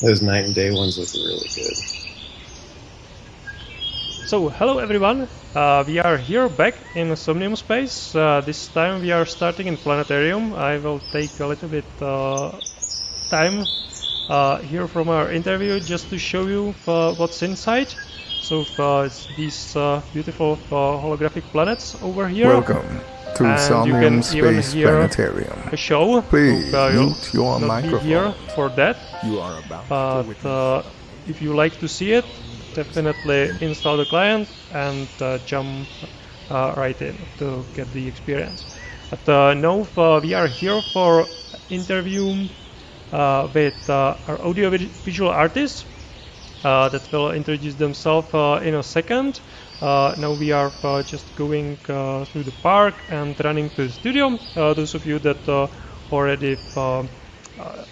Those night and day ones look really good. So, hello everyone. We are here back in Somnium Space. This time we are starting in Planetarium. I will take a little bit time here from our interview just to show you what's inside. So, it's these beautiful holographic planets over here, Welcome to and you can Somnium even Space hear Planetarium. a show. So, Please you'll mute your not be here microphone. for that. You are about to But witness. if you like to see it, definitely install the client and jump right in to get the experience. But now we are here for interview with our audiovisual artists that will introduce themselves in a second. Now we are just going through the park and running to the studio. Those of you that already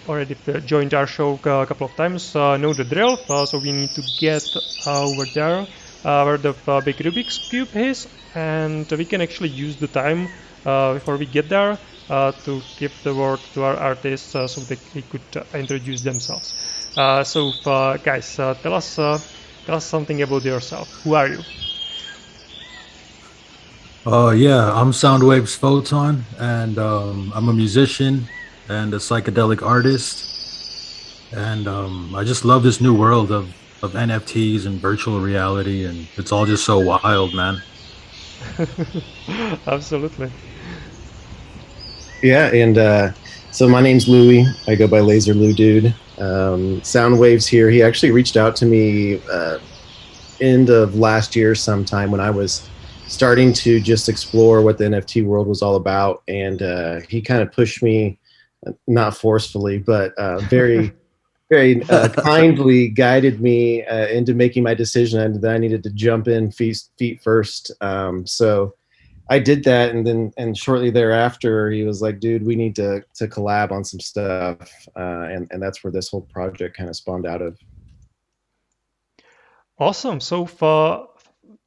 already joined our show a couple of times know the drill. So we need to get over there where the big Rubik's cube is, and we can actually use the time before we get there to give the word to our artists so they could introduce themselves. Guys, tell us something about yourself. Who are you? Yeah, I'm Soundwave's Photon, and I'm a musician and a psychedelic artist. And I just love this new world of NFTs and virtual reality, and it's all just so wild, man. Absolutely. Yeah, and so my name's Louie. I go by Laser Lou Dude. Soundwaves here. He actually reached out to me end of last year sometime when I was starting to just explore what the NFT world was all about, and he kind of pushed me, not forcefully, but very kindly guided me into making my decision and that I needed to jump in feet first. So I did that, and then shortly thereafter, he was like, "Dude, we need to collab on some stuff," and that's where this whole project kind of spawned out of. Awesome. So,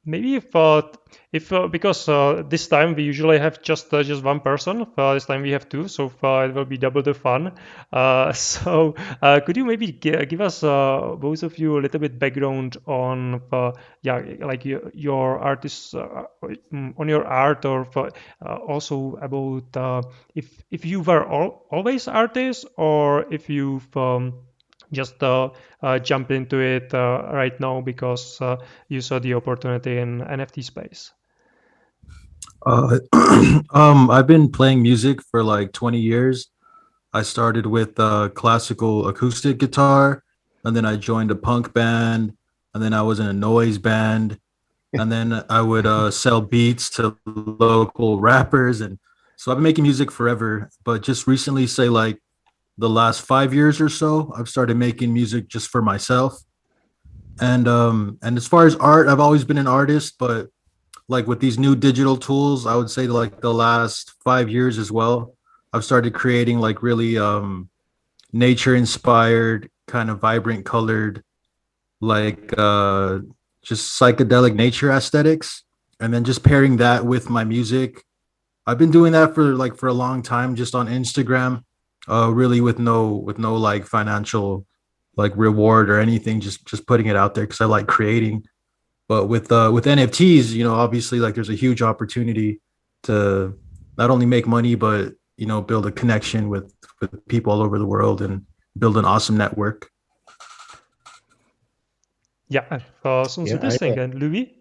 maybe if because this time we usually have just one person. This time we have two, so it will be double the fun. Could you maybe give us both of you a little bit background on yeah, like your artists on your art, or also about if you were always artists, or if you've just jump into it right now because you saw the opportunity in NFT space. Uh, I've been playing music for like 20 years. I started with classical acoustic guitar, and then I joined a punk band, and then I was in a noise band, and then I would sell beats to local rappers, and so I've been making music forever. But just recently, say like the last 5 years or so, I've started making music just for myself. And as far as art, I've always been an artist, but like with these new digital tools, I would say like the last 5 years as well, I've started creating like really nature inspired, kind of vibrant colored, like just psychedelic nature aesthetics, and then just pairing that with my music. I've been doing that for a long time, just on Instagram, really with no like financial like reward or anything, just putting it out there because I like creating. But with NFTs, obviously like there's a huge opportunity to not only make money, but build a connection with people all over the world and build an awesome network. Yeah, sounds Yeah, I interesting. And Louis?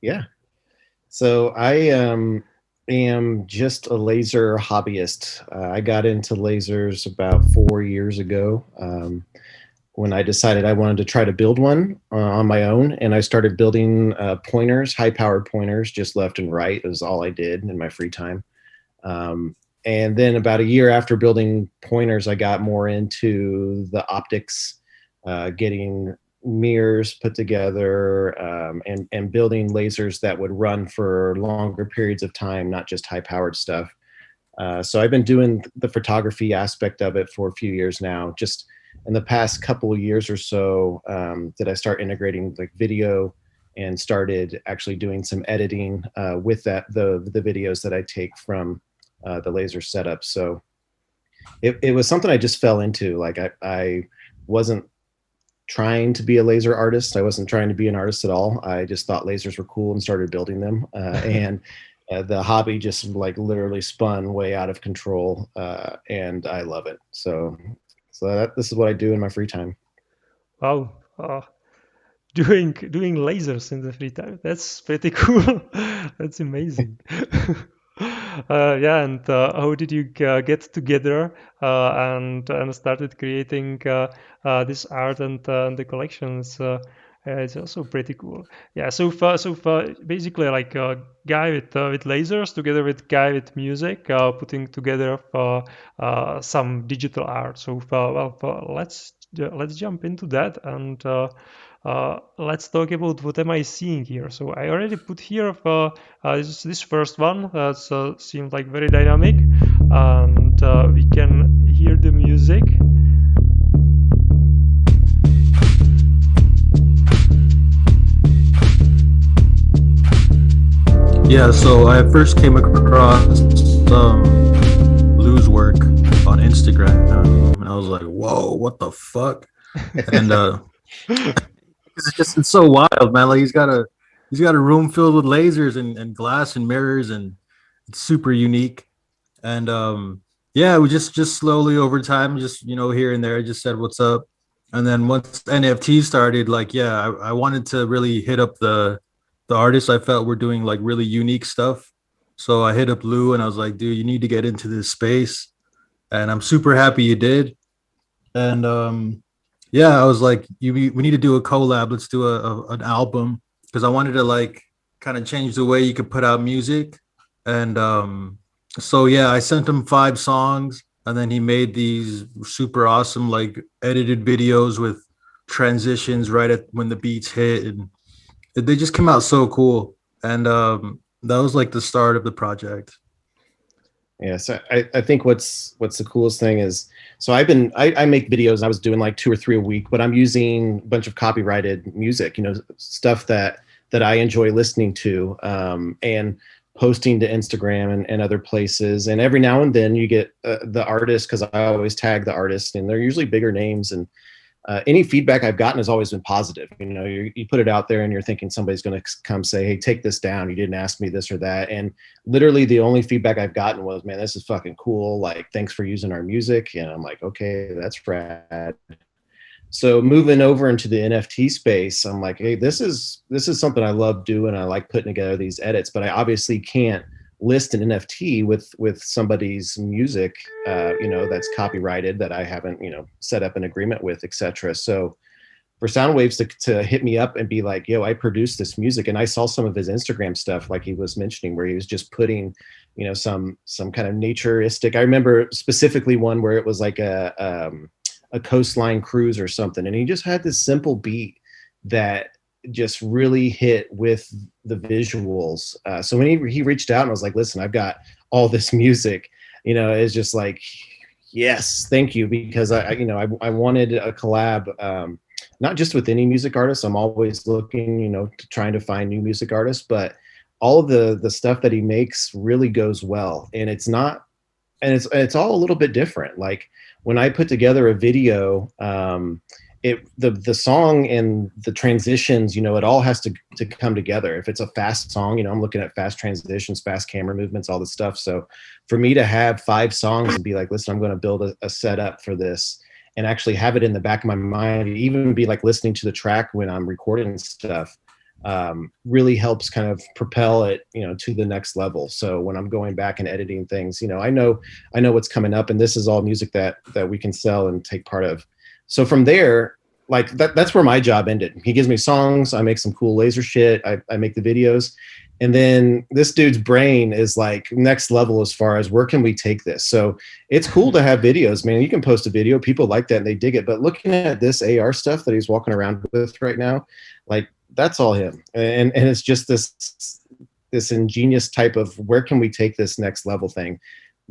yeah. So I am just a laser hobbyist. I got into lasers about 4 years ago. When I decided I wanted to try to build one on my own. And I started building pointers, high powered pointers, just left and right. It was all I did in my free time. Um, and then about a year after building pointers, I got more into the optics, getting mirrors put together, and building lasers that would run for longer periods of time, not just high powered stuff. So I've been doing the photography aspect of it for a few years now. Just in the past couple of years or so, did I start integrating like video and started actually doing some editing with the videos that I take from the laser setup. So it was something I just fell into. Like I wasn't trying to be a laser artist. I wasn't trying to be an artist at all. I just thought lasers were cool and started building them. And the hobby just like literally spun way out of control, and I love it. So this is what I do in my free time. Wow. Doing lasers in the free time. That's pretty cool. That's amazing. Yeah, and how did you get together and started creating this art and the collections? It's also pretty cool. Yeah, so far, basically like a guy with lasers together with guy with music, putting together some digital art. So far, well, let's jump into that and. Let's talk about what am I seeing here. So I already put here this first one that seems like very dynamic, and we can hear the music. Yeah, so I first came across Lou's work on Instagram, and I was like, "Whoa, what the fuck?" And it's so wild, man. Like he's got a room filled with lasers and glass and mirrors, and it's super unique. And yeah, we just slowly over time, just here and there, I just said what's up. And then once NFT started, like yeah, I wanted to really hit up the artists I felt were doing like really unique stuff. So I hit up Lou and I was like, dude, you need to get into this space. And I'm super happy you did. And yeah, I was like, we need to do a collab. Let's do an album because I wanted to like kind of change the way you could put out music. And so yeah, I sent him 5 songs, and then he made these super awesome like edited videos with transitions right at when the beats hit, and they just came out so cool. And that was like the start of the project. Yeah, so I think what's the coolest thing is, so I make videos. I was doing like 2 or 3 a week, but I'm using a bunch of copyrighted music, stuff that I enjoy listening to, and posting to Instagram and other places. And every now and then you get the artist, because I always tag the artist, and they're usually bigger names. And any feedback I've gotten has always been positive. You put it out there and you're thinking somebody's going to come say, hey, take this down. You didn't ask me this or that. And literally the only feedback I've gotten was, man, this is fucking cool. Like, thanks for using our music. And I'm like, okay, that's rad. So moving over into the NFT space, I'm like, hey, this is something I love doing. I like putting together these edits, but I obviously can't list an NFT with somebody's music, that's copyrighted, that I haven't, set up an agreement with, etc. So for Soundwaves to hit me up and be like, yo, I produced this music, and I saw some of his Instagram stuff, like he was mentioning, where he was just putting, some kind of naturistic. I remember specifically one where it was like a coastline cruise or something, and he just had this simple beat that just really hit with the visuals. So when he reached out and was like, listen, I've got all this music, it's just like, yes, thank you. Because I wanted a collab, not just with any music artist. I'm always looking, trying to find new music artists, but all of the stuff that he makes really goes well. And it's all a little bit different. Like when I put together a video, the song and the transitions, it all has to come together. If it's a fast song, I'm looking at fast transitions, fast camera movements, all this stuff. So for me to have 5 songs and be like, listen, I'm going to build a setup for this, and actually have it in the back of my mind, even be like listening to the track when I'm recording stuff, really helps kind of propel it, to the next level. So when I'm going back and editing things, I know what's coming up, and this is all music that we can sell and take part of. So from there, like that's where my job ended. He gives me songs, I make some cool laser shit, I make the videos, and then this dude's brain is like next level as far as where can we take this. So it's cool to have videos, man. You can post a video, people like that and they dig it. But looking at this AR stuff that he's walking around with right now, like that's all him. And it's just this ingenious type of where can we take this next level thing.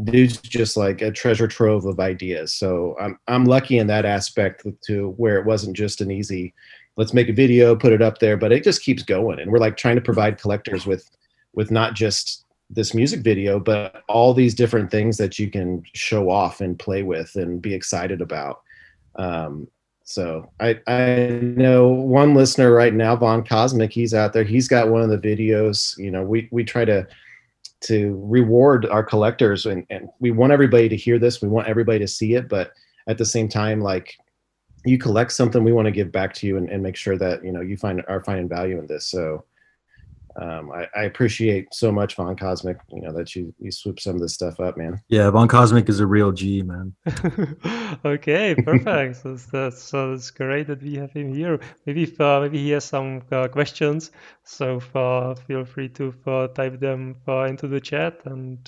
Dude's just like a treasure trove of ideas. So I'm lucky in that aspect, to where it wasn't just an easy, let's make a video, put it up there, but it just keeps going. And we're like trying to provide collectors with not just this music video, but all these different things that you can show off and play with and be excited about. So I know one listener right now, Von Cosmic, he's out there. He's got one of the videos. You know, we try to reward our collectors, and we want everybody to hear this. We want everybody to see it, but at the same time, like, you collect something, we want to give back to you and make sure that, you know, you are finding value in this. So I appreciate so much, Von Cosmic, you know, that you swoop some of this stuff up, man. Yeah, Von Cosmic is a real G, man. Okay, perfect. So that's great that we have him here. Maybe maybe he has some questions, so feel free to type them into the chat, and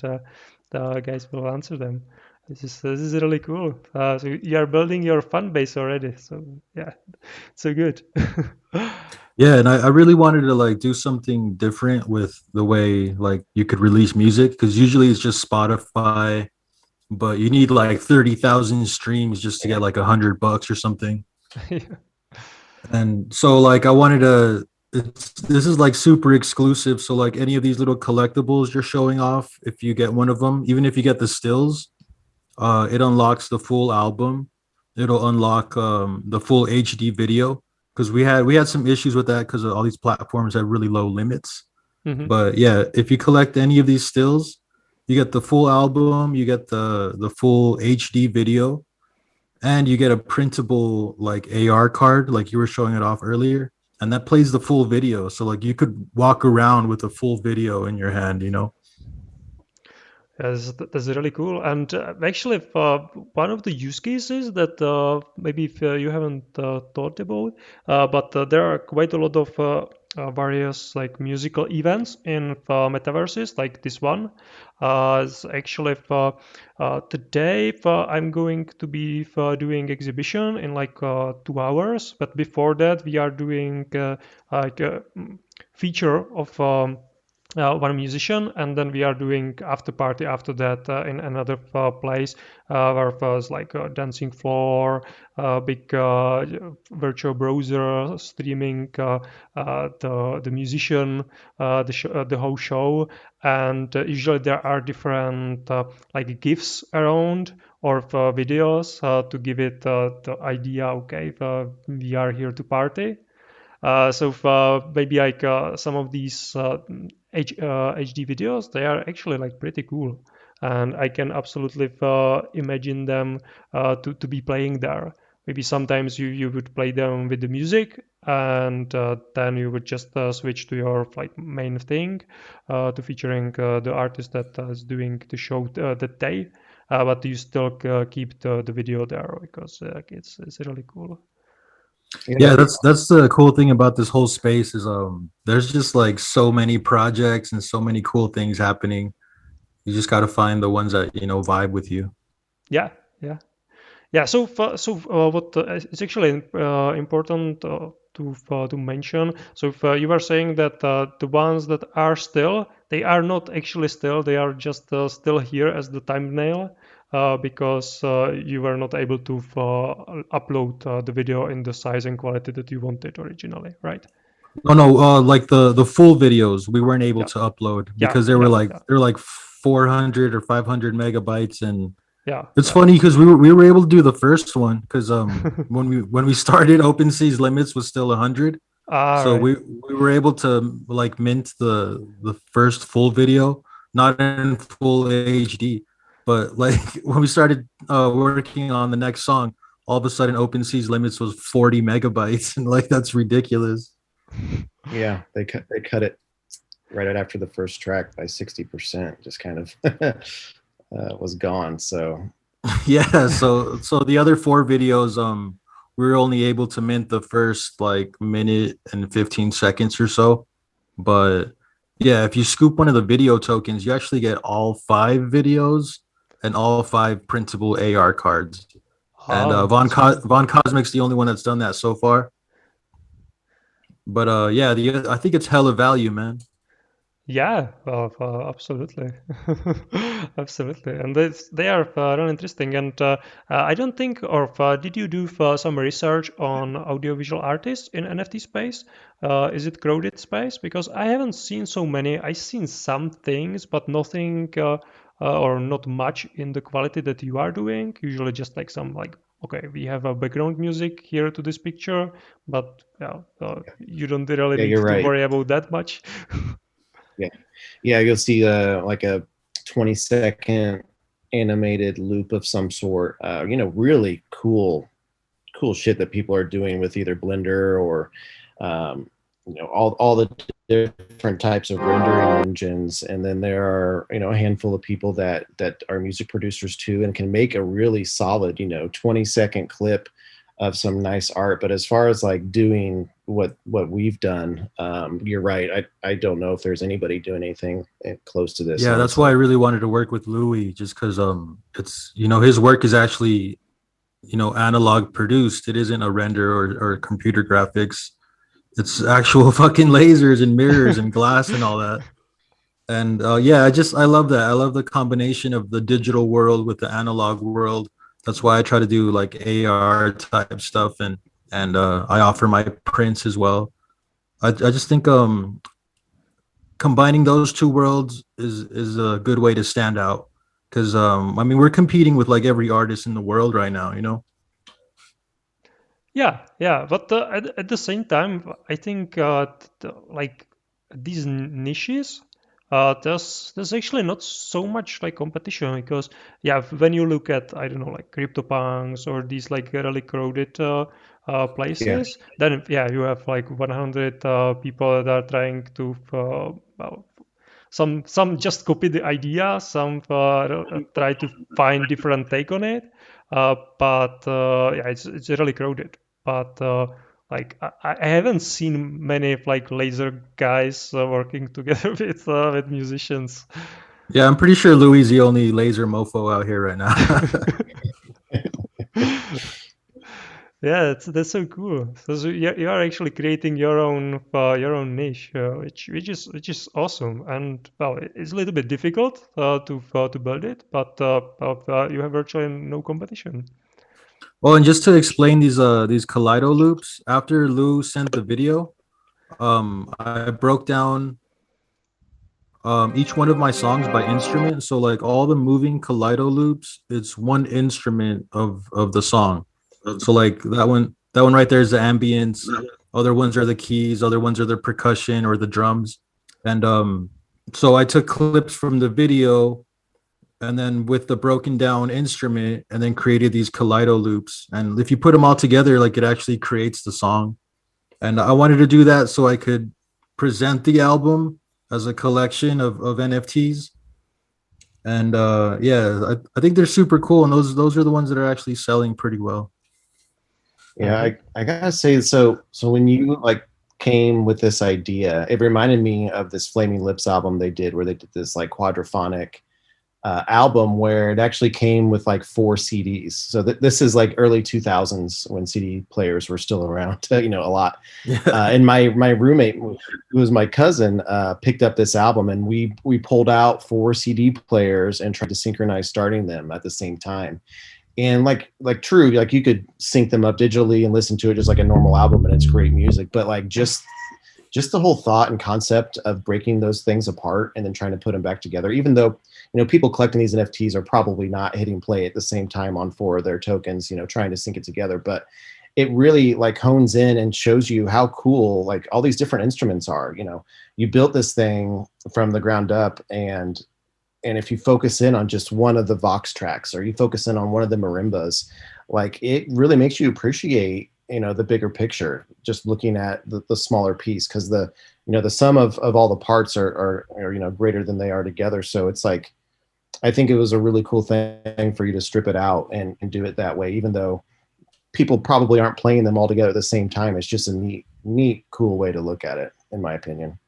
the guys will answer them. This is really cool. So you are building your fan base already. So yeah, so good. Yeah, and I really wanted to like do something different with the way like you could release music, because usually it's just Spotify, but you need like 30,000 streams just to get like $100 or something. Yeah. And so like I wanted to, this is like super exclusive. So like any of these little collectibles you're showing off, if you get one of them, even if you get the stills, it unlocks the full album. It'll unlock the full HD video, because we had some issues with that because all these platforms have really low limits. Mhm. But yeah, if you collect any of these stills, you get the full album, you get the full HD video, and you get a printable like AR card, like you were showing it off earlier, and that plays the full video. So like you could walk around with a full video in your hand, you know. That's really cool. And actually, one of the use cases that maybe if you haven't thought about, but there are quite a lot of various like musical events in metaverses, like this one. It's actually today I'm going to be doing exhibition in like 2 hours, but before that we are doing like a feature of. One musician, and then we are doing after party after that in another place where it was like a dancing floor, big virtual browser streaming the musician, the whole show, and usually there are different like gifs around or videos to give it the idea. Okay, we are here to party. So maybe like some of these HD videos, they are actually like pretty cool, and I can absolutely imagine them to be playing there. Maybe sometimes you would play them with the music, and then you would just switch to your like main thing, to featuring the artist that is doing the show that day. But you still keep the video there because it's really cool. Yeah, that's the cool thing about this whole space is there's just like so many projects and so many cool things happening. You just got to find the ones that, you know, vibe with you. Yeah, yeah. Yeah, so what it's actually important to mention. So if you were saying that the ones that are still, they are not actually still, they are just still here as the thumbnail, because you were not able to upload the video in the size and quality that you wanted originally, right? No, like the full videos we weren't able Yeah, to upload yeah, because they were yeah, like yeah, they're like 400 or 500 megabytes, and yeah, it's yeah. funny because we were able to do the first one because when we started, OpenSea's limits was still 100. Ah, So right. we were able to like mint the first full video, not in full HD, but like when we started working on the next song, all of a sudden OpenSea's limits was 40 megabytes, and like that's ridiculous. Yeah, they cut it right after the first track by 60%. Just kind of was gone. So Yeah, so the other four videos, we were only able to mint the first like minute and 15 seconds or so. But yeah, if you scoop one of the video tokens, you actually get all five videos and all five printable AR cards. And Oh, that's cool. Von Cosmic's the only one that's done that so far. But yeah, I think it's hella value, man. Yeah, absolutely, absolutely, and they are really interesting. And I don't think, or did you do some research on audiovisual artists in NFT space? Is it crowded space? Because I haven't seen so many. I've seen some things, but nothing, or not much in the quality that you are doing. Usually, just like some like, okay, we have a background music here to this picture, but you don't really Yeah, need you're to right. worry about that much. Yeah, yeah, you'll see like a 20-second animated loop of some sort. Really cool shit that people are doing with either Blender or all the different types of rendering engines. And then there are a handful of people that are music producers too and can make a really solid 20-second clip of some nice art. But as far as like doing what we've done, you're right. I don't know if there's anybody doing anything close to this, Yeah, that's why I honestly. really wanted to work with Louis, just because it's his work is actually analog produced. It isn't a render or computer graphics. It's actual fucking lasers and mirrors and glass and all that. And yeah, I love that. I love the combination of the digital world with the analog world. That's why I try to do like AR type stuff, and I offer my prints as well. I just think combining those two worlds is a good way to stand out, because I mean, we're competing with like every artist in the world right now. Yeah, yeah, but at the same time, I think like these niches, there's actually not so much like competition because yeah, when you look at I don't know like CryptoPunks or these like really crowded Yeah. places, then yeah, you have like 100 people that are trying to well, some just copy the idea, some try to find different take on it, but yeah, it's really crowded. But like I haven't seen many like laser guys working together with musicians. Yeah, I'm pretty sure Louis is the only laser mofo out here right now. Yeah, that's so cool. So you are actually creating your own niche, which is awesome. And well, it's a little bit difficult to build it, but you have virtually no competition. Well, and just to explain these Kaleido loops, after Lou sent the video, I broke down each one of my songs by instrument. So like all the moving Kaleido loops, it's one instrument of the song. So like that one right there is the ambience. Other ones are the keys. Other ones are the percussion or the drums. And so I took clips from the video, and then with the broken down instrument, and then created these Kaleido loops. And if you put them all together, like it actually creates the song. And I wanted to do that so I could present the album as a collection of NFTs. And yeah, I think they're super cool, and those are the ones that are actually selling pretty well. Yeah, I gotta say, so when you like came with this idea, it reminded me of this Flaming Lips album they did where they did this like quadraphonic album where it actually came with like 4 CDs. So this is like early 2000s when CD players were still around, a lot. Yeah. And my roommate, who was my cousin, picked up this album, and we pulled out 4 CD players and tried to synchronize starting them at the same time. And like true, like you could sync them up digitally and listen to it just like a normal album, and it's great music. But like just the whole thought and concept of breaking those things apart and then trying to put them back together, even though people collecting these NFTs are probably not hitting play at the same time on 4 of their tokens, trying to sync it together. But it really like hones in and shows you how cool like all these different instruments are. You built this thing from the ground up, and if you focus in on just one of the Vox tracks or you focus in on one of the marimbas, like it really makes you appreciate the bigger picture just looking at the smaller piece, because the sum of all the parts are greater than they are together. So it's like I think it was a really cool thing for you to strip it out and do it that way, even though people probably aren't playing them all together at the same time. It's just a neat cool way to look at it, in my opinion.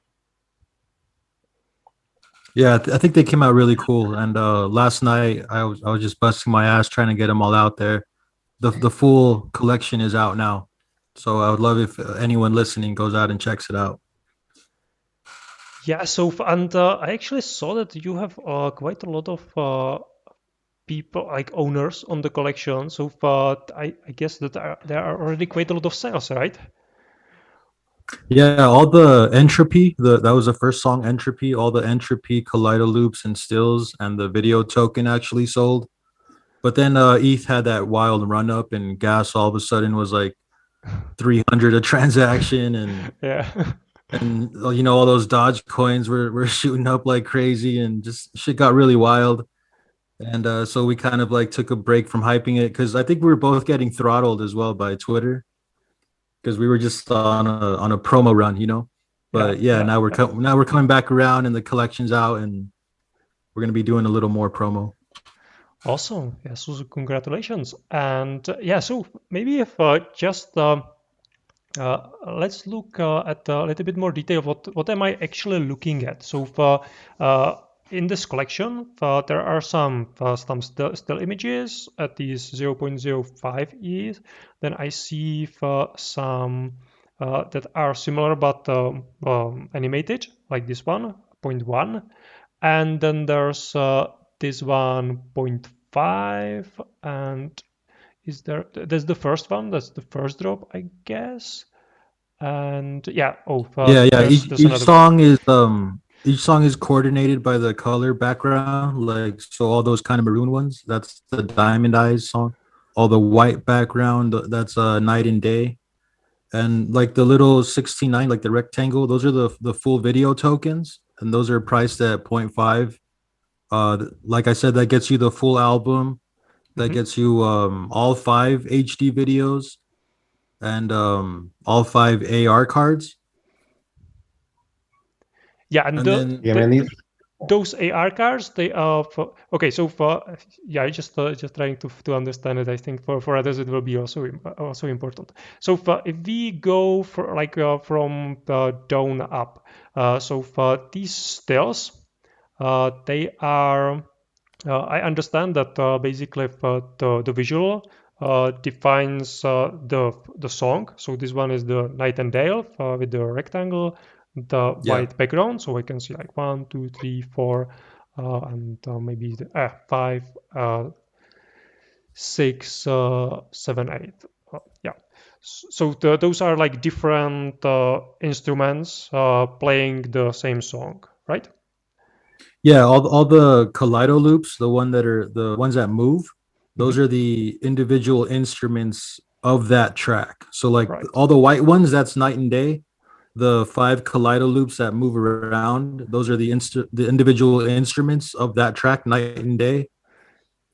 Yeah, I think they came out really cool. And last night I was just busting my ass trying to get them all out there. The full collection is out now, so I would love if anyone listening goes out and checks it out. Yeah, so and I actually saw that you have quite a lot of people, like owners, on the collection. So I guess that there are already quite a lot of sales, right? Yeah, all the entropy, that was the first song, Entropy, all the entropy, Kaleido loops and stills and the video token actually sold. But then ETH had that wild run up and gas all of a sudden was like 300 a transaction Yeah. and all those Dodge coins were shooting up like crazy and just shit got really wild. And so we kind of like took a break from hyping it because I think we were both getting throttled as well by Twitter because we were just on a promo run. Yeah, But yeah, yeah, now yeah. now we're coming back around and the collection's out and we're gonna be doing a little more promo. Awesome. Yeah, so congratulations. And yeah, so maybe if just let's look at a little bit more detail. What am I actually looking at? So for in this collection, there are some still images at these 0.05 ETH. Then I see for some that are similar but animated, like this one, zero point 0.1. And then there's this one, 0.5, and that's the first one, that's the first drop, I guess. And yeah, Yeah. there's Each another one. song is coordinated by the color background. Like so, all those kind of maroon ones, that's the Diamond Eyes song. All the white background, that's Night and Day. And like the little 69, like the rectangle, those are the full video tokens, and those are priced at point 0.5. Like I said, that gets you the full album. That Hmm. gets you all 5 HD videos and all 5 AR cards. Yeah, and And then Yeah, man, these. those AR cards, they are for, okay. So for yeah, just trying to understand it. I think for others it will be also important. So for, if we go for like from down up, so for these stills, they are. I understand that basically the visual defines the song. So this one is the Nightingale with the rectangle, the yeah. white background. So I can see like 1, 2, 3, 4, and maybe five, 6, 7, 8. Yeah. So those are like different instruments playing the same song, right? Yeah, all the Kaleido loops, the ones that move, those Hmm. are the individual instruments of that track. So like Right. all the white ones, that's night and day. The 5 Kaleido loops that move around, those are the individual instruments of that track, night and day.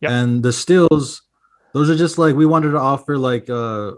Yeah. And the stills, those are just like we wanted to offer like a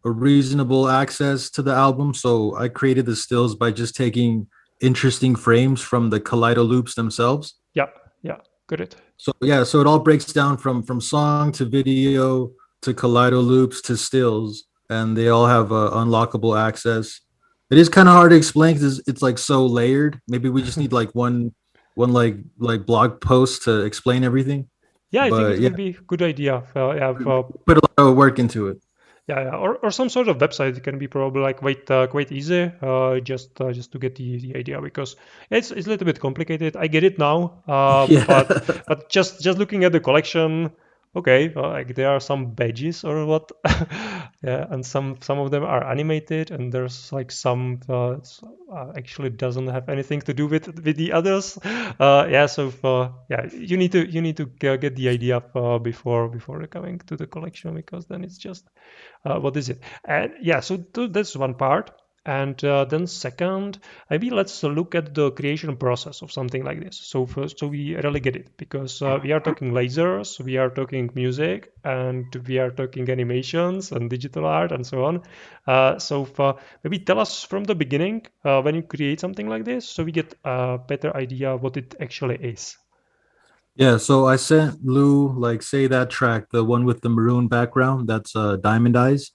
reasonable access to the album. So I created the stills by just taking interesting frames from the Kaleido loops themselves. Yeah. Yeah. Got it. So yeah, so it all breaks down from song to video to Kaleido loops to stills, and they all have unlockable access. It is kind of hard to explain because it's like so layered. Maybe we just need like one like blog post to explain everything. Yeah, I think But it yeah, will be a good idea. Yeah, we put a lot of work into it. yeah, or some sort of website. It can be probably like quite easy. Just to get the idea, because it's a little bit complicated. I get it now. Yeah. But just looking at the collection, okay, like there are some badges or what. Yeah, and some of them are animated, and there's like some actually doesn't have anything to do with the others. Yeah, so yeah, you need to get the idea before coming to the collection, because then it's just what is it? And yeah, so that's one part. And then second, maybe let's look at the creation process of something like this. So first, so we really get it, because we are talking lasers, we are talking music, and we are talking animations and digital art and so on. So maybe tell us from the beginning when you create something like this, so we get a better idea what it actually is. Yeah, so I sent Lou, like, say that track, the one with the maroon background, that's Diamond Eyes.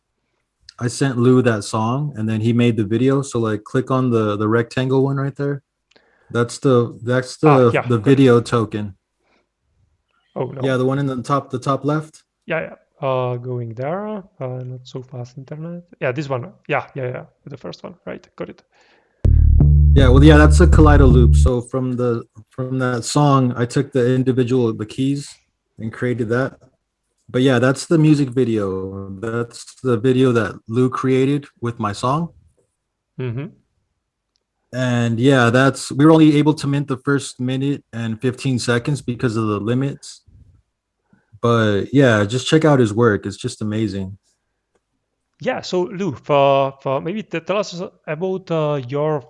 I sent Lou that song, and then he made the video. So like, click on the rectangle one right there. That's Yeah, the got it. video token. Oh Yeah, no. the one in the top left. Yeah, yeah. Going there. Not so fast internet. Yeah, this one. Yeah, yeah, yeah. The first one. Right. Got it. Yeah, well, yeah, that's a kaleido loop. So from that song, I took the keys and created that. But yeah, that's the music video. That's the video that Lou created with my song. Mm-hmm. And yeah, that's we were only able to mint the first minute and 15 seconds because of the limits. But yeah, just check out his work. It's just amazing. Yeah, so Lou, for maybe tell us about your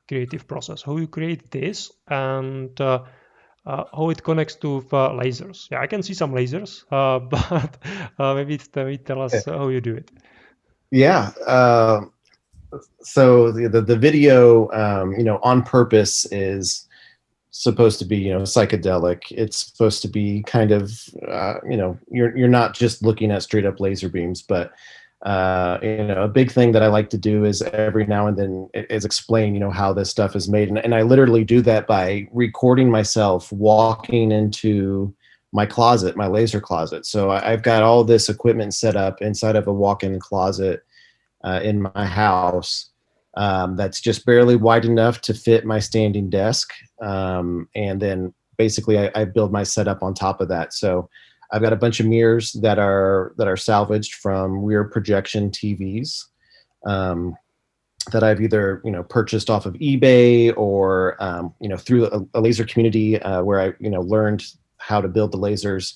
creative process, how you create this, and how it connects to lasers. Yeah, I can see some lasers, but maybe tell us how you do it. Yeah. So the video, on purpose is supposed to be, psychedelic. It's supposed to be kind of, you're not just looking at straight up laser beams, but a big thing that I like to do is every now and then is explain, how this stuff is made. And I literally do that by recording myself walking into my closet, my laser closet. So I've got all this equipment set up inside of a walk-in closet in my house that's just barely wide enough to fit my standing desk. And then basically I build my setup on top of that. So I've got a bunch of mirrors that are salvaged from rear projection TVs that I've either purchased off of eBay or through a laser community where I learned how to build the lasers.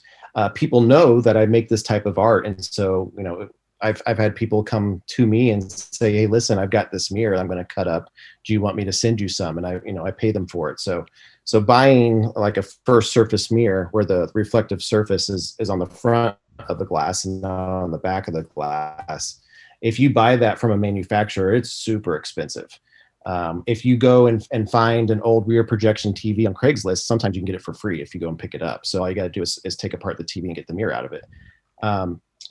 People know that I make this type of art, and so I've had people come to me and say, "Hey, listen, I've got this mirror I'm going to cut up. Do you want me to send you some?" And I pay them for it. So buying like a first surface mirror where the reflective surface is on the front of the glass and not on the back of the glass. If you buy that from a manufacturer, it's super expensive. If you go and find an old rear projection TV on Craigslist, sometimes you can get it for free if you go and pick it up. So all you got to do is take apart the TV and get the mirror out of it.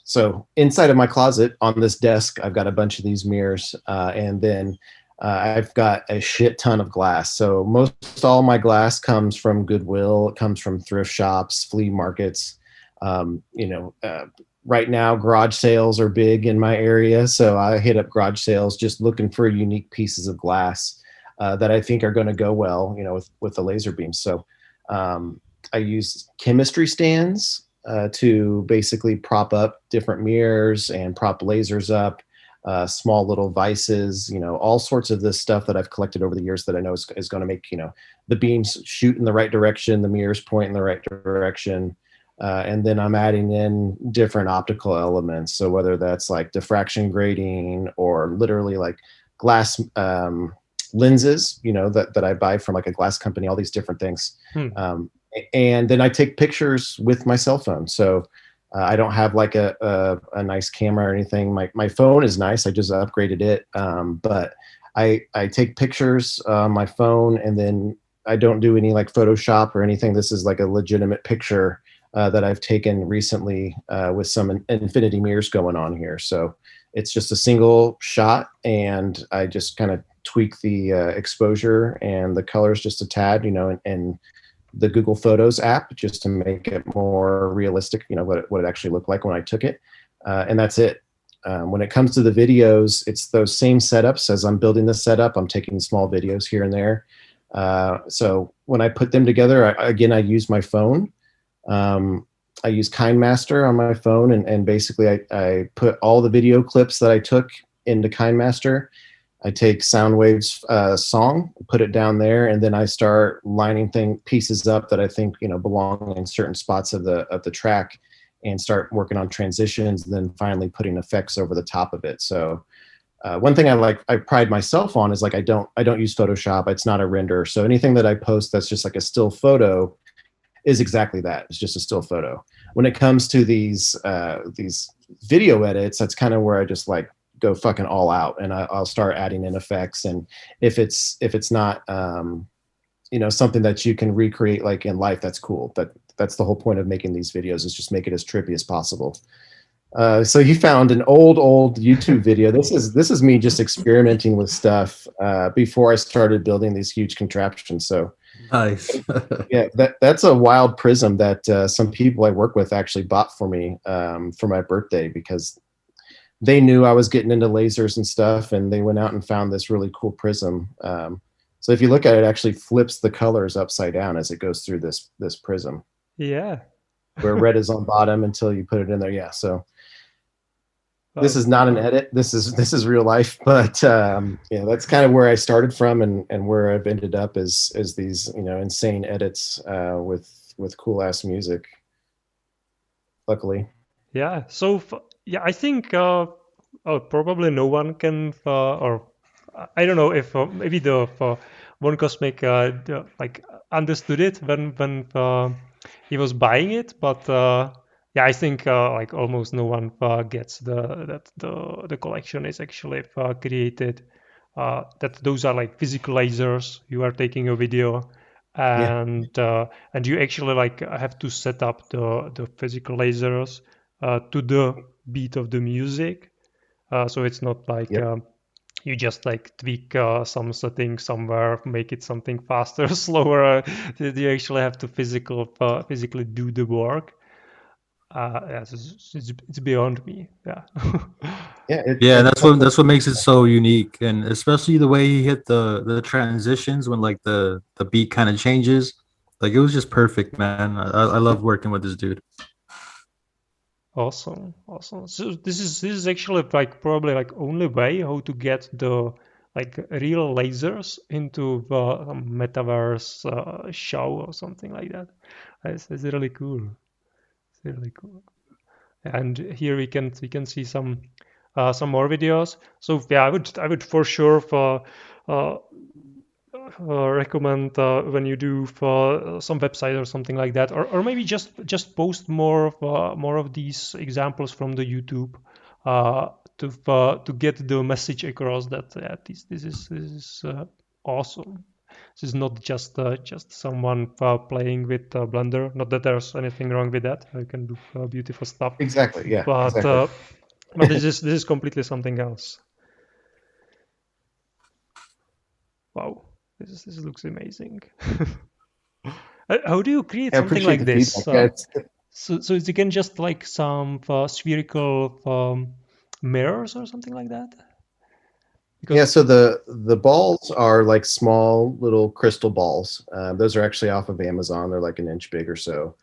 So inside of my closet on this desk, I've got a bunch of these mirrors, and then I've got a shit ton of glass. So most all my glass comes from Goodwill. It comes from thrift shops, flea markets. Right now, garage sales are big in my area, so I hit up garage sales just looking for unique pieces of glass that I think are going to go well, with the laser beams. So I use chemistry stands to basically prop up different mirrors and prop lasers up, small little vices, all sorts of this stuff that I've collected over the years that I know is going to make, the beams shoot in the right direction, the mirrors point in the right direction. And then I'm adding in different optical elements. So whether that's like diffraction grating or literally like glass lenses, that I buy from like a glass company, all these different things. And then I take pictures with my cell phone. So I don't have like a nice camera or anything. My phone is nice. I just upgraded it. But I take pictures on my phone, and then I don't do any like Photoshop or anything. This is like a legitimate picture that I've taken recently with some infinity mirrors going on here. So it's just a single shot, and I just kind of tweak the exposure and the colors just a tad, and the Google Photos app just to make it more realistic, what it actually looked like when I took it. And that's it. When it comes to the videos, it's those same setups. As I'm building the setup, I'm taking small videos here and there. So when I put them together, I use my phone. I use KindMaster on my phone, and basically I put all the video clips that I took into KindMaster. I take Soundwave's song, put it down there, and then I start lining pieces up that I think belong in certain spots of the track, and start working on transitions, and then finally putting effects over the top of it. So one thing I pride myself on is like I don't use Photoshop. It's not a render. So anything that I post that's just like a still photo is exactly that. It's just a still photo. When it comes to these video edits, that's kind of where I just like go fucking all out, and I'll start adding in effects. And if it's not something that you can recreate like in life, that's cool. That's the whole point of making these videos, is just make it as trippy as possible. So you found an old YouTube video. This is me just experimenting with stuff before I started building these huge contraptions. So Nice. yeah, that's a wild prism that some people I work with actually bought for me for my birthday, because they knew I was getting into lasers and stuff, and they went out and found this really cool prism. So if you look at it, it actually flips the colors upside down as it goes through this prism. Yeah. Where red is on bottom until you put it in there. Yeah. So this Wow. is not an edit. This is real life. But yeah, that's kind of where I started from, and where I've ended up is these insane edits with cool ass music. Luckily. Yeah. So yeah, I think probably no one can or I don't know if maybe the One Cosmic like understood it when he was buying it, but yeah, I think like almost no one gets that the collection is actually created. That those are like physical lasers. You are taking a video, Yeah. and you actually like have to set up the physical lasers to the beat of the music. So it's not like Yep. you just like tweak some setting somewhere, make it something faster, slower. You actually have to physically do the work. Yeah, it's beyond me. Yeah. Yeah. Yeah, It's something. that's what makes it so unique, and especially the way he hit the transitions when like the beat kind of changes. Like it was just perfect, man. I love working with this dude. Awesome, awesome. So this is actually like probably like only way how to get the like real lasers into the metaverse show or something like that. It's really cool. It's really cool. And here we can see some more videos. So yeah, I would for sure uh, recommend when you do for some website or something like that, or maybe just post more of these examples from the YouTube to get the message across that this is awesome. This is not just someone playing with Blender. Not that there's anything wrong with that. You can do beautiful stuff, Exactly. Yeah. but Exactly. but this is completely something else. Wow, this looks amazing. How do you create I something appreciate like the feedback. this? Yeah. So you can just like some spherical mirrors or something like that? Yeah, Because so the balls are like small little crystal balls. Those are actually off of Amazon. They're like an inch big or so.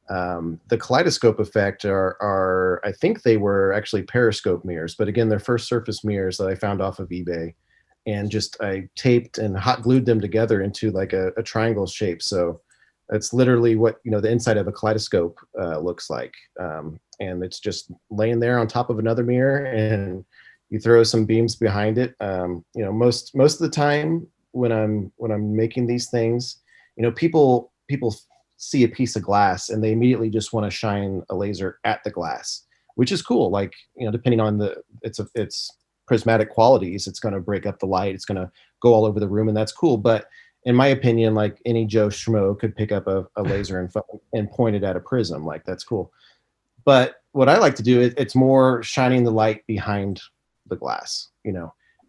The Kaleidoscope Effect are I think they were actually periscope mirrors, but again, they're first surface mirrors that I found off of eBay, and just I taped and hot glued them together into like a triangle shape. So that's literally what the inside of a kaleidoscope looks like, and it's just laying there on top of another mirror, and you throw some beams behind it. Most of the time when I'm making these things, people see a piece of glass and they immediately just want to shine a laser at the glass, which is cool. Like, depending on its prismatic qualities, it's going to break up the light. It's going to go all over the room, and that's cool. But in my opinion, like any Joe Schmo could pick up a laser and point it at a prism. Like, that's cool. But what I like to do, it's more shining the light behind the glass,